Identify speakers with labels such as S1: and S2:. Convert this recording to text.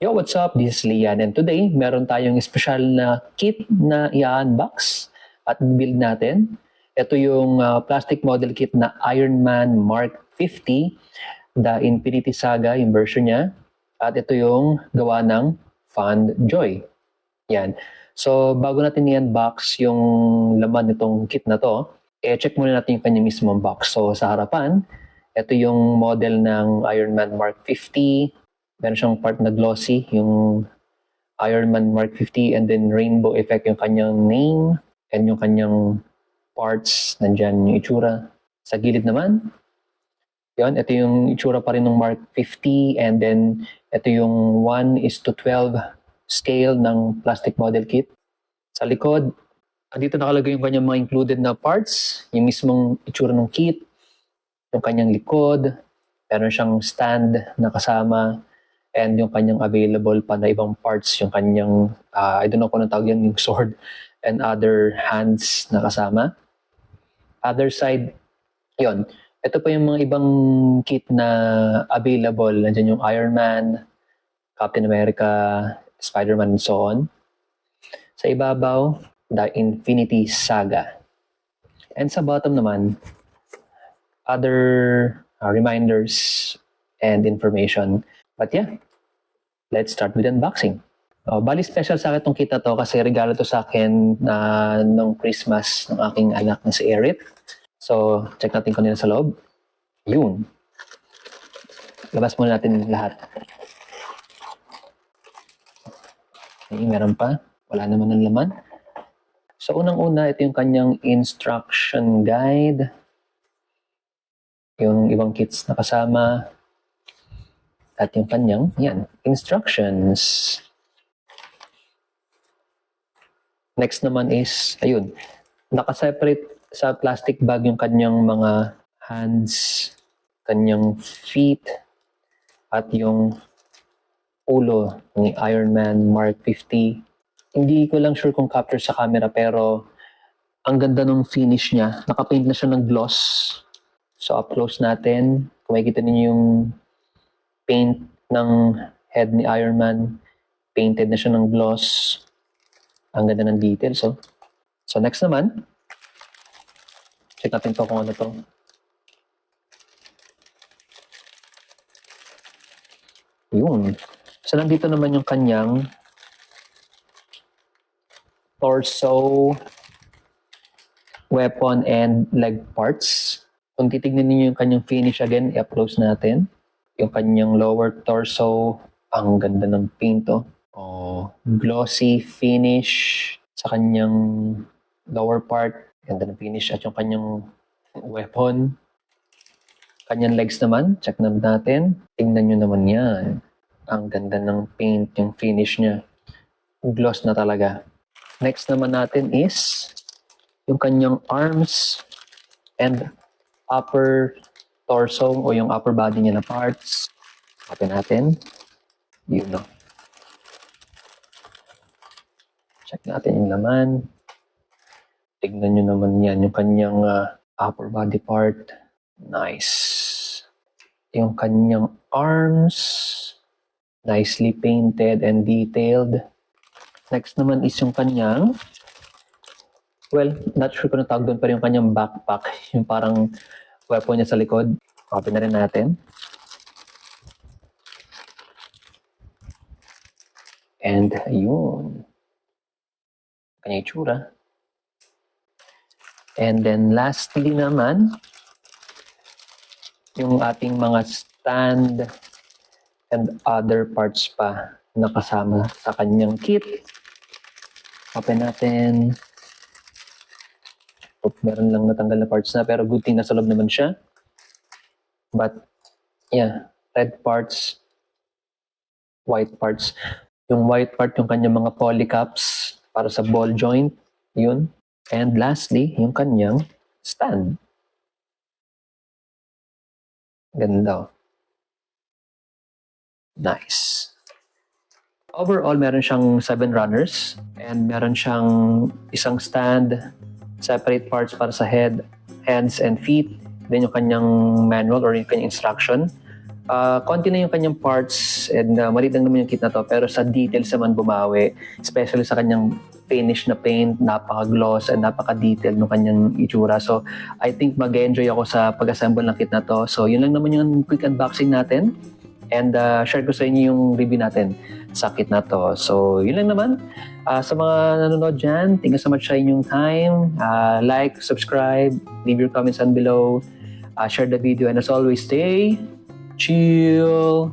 S1: Yo, what's up? This is Lian and today meron tayong special na kit na i-unbox at build natin. Ito yung plastic model kit na Iron Man Mark 50, The Infinity Saga yung version niya. At ito yung gawa ng Fund Joy. Yan. So, bago natin i-unbox yung laman nitong kit na to, check muna natin yung kanya mismong box. So, sa harapan, ito yung model ng Iron Man Mark 50. Meron siyang part na glossy, yung Iron Man Mark 50, and then rainbow effect yung kanyang name and yung kanyang parts. Nandyan yung itsura. Sa gilid naman, yun, ito yung itsura pa rin ng Mark 50, and then ito yung 1:12 scale ng plastic model kit. Sa likod, dito nakalagay yung kanyang mga included na parts, yung mismong itsura ng kit, yung kanyang likod, meron siyang stand na kasama, and yung kanyang available pa na ibang parts, yung kanyang, I don't know kung anong tawag yan, yung sword and other hands na kasama. Other side, yon. Ito pa yung mga ibang kit na available. Nandiyan yung Iron Man, Captain America, Spider-Man, and so on. Sa ibabaw, The Infinity Saga. And sa bottom naman, other reminders and information. But yeah, let's start with unboxing. Bali special sa akin itong kit na to kasi regalo to sa akin nung Christmas ng aking anak na si Eric. So, check natin kung nila sa loob. Yun. Labas muna natin lahat. Okay, meron pa. Wala naman ng laman. So, unang-una, ito yung kanyang instruction guide. Yung ibang kits na kasama. At yung kanyang, yan, instructions. Next naman is, ayun, nakaseparate sa plastic bag yung kanyang mga hands, kanyang feet, at yung ulo ng Iron Man Mark 50. Hindi ko lang sure kung capture sa camera, pero ang ganda ng finish niya. Nakapaint na siya ng gloss. So, up close natin. Kung makikita niyo yung paint ng head ni Iron Man. Painted na siya ng gloss. Ang ganda ng details. So next naman, check natin to kung ano to. Yun. So nandito naman yung kanyang torso, weapon, and leg parts. Kung titignan niyo yung kanyang finish again, i-up close natin. Yung kanyang lower torso, ang ganda ng paint to. Glossy finish sa kanyang lower part, ganda ng finish, at yung kanyang weapon. Kanyang legs naman, check natin. Tingnan nyo naman yan. Ang ganda ng paint, yung finish niya. Gloss na talaga. Next naman natin is yung kanyang arms and upper torso o yung upper body niya na parts. Open natin. Yun, no? Check natin yung laman. Tignan nyo naman yan. Yung kanyang upper body part. Nice. Yung kanyang arms. Nicely painted and detailed. Next naman is yung kanyang, well, not sure kung tawag doon, pero yung kanyang backpack. Yung parang weapon niya sa likod. Open na rin natin. And yun. Kanya itsura. And then lastly naman, yung ating mga stand and other parts pa na kasama sa kanyang kit. Open natin. Meron lang natanggal na parts na, pero good thing nasa loob naman siya. But, yeah, red parts, white parts. Yung white part, yung kanyang mga polycaps para sa ball joint. Yun. And lastly, yung kanyang stand. Ganda. Nice. Overall, meron siyang 7 runners and meron siyang isang stand, separate parts para sa head, hands, and feet. Then yung kanyang manual or yung kanyang instruction. konti na yung kanyang parts and maliit lang naman yung kit na to, pero sa details naman bumawi, especially sa kanyang finish na paint, napaka-gloss and napaka-detailed ng kanyang itsura. So I think mag-enjoy ako sa pag-assemble ng kit na to. So yun lang naman yung quick unboxing natin and share ko sa inyo yung review natin sa kit na to. So yun lang naman. Sa mga nanonood dyan, thank you so much sa inyong time. Like, subscribe, leave your comments down below, share the video, and as always, stay chill.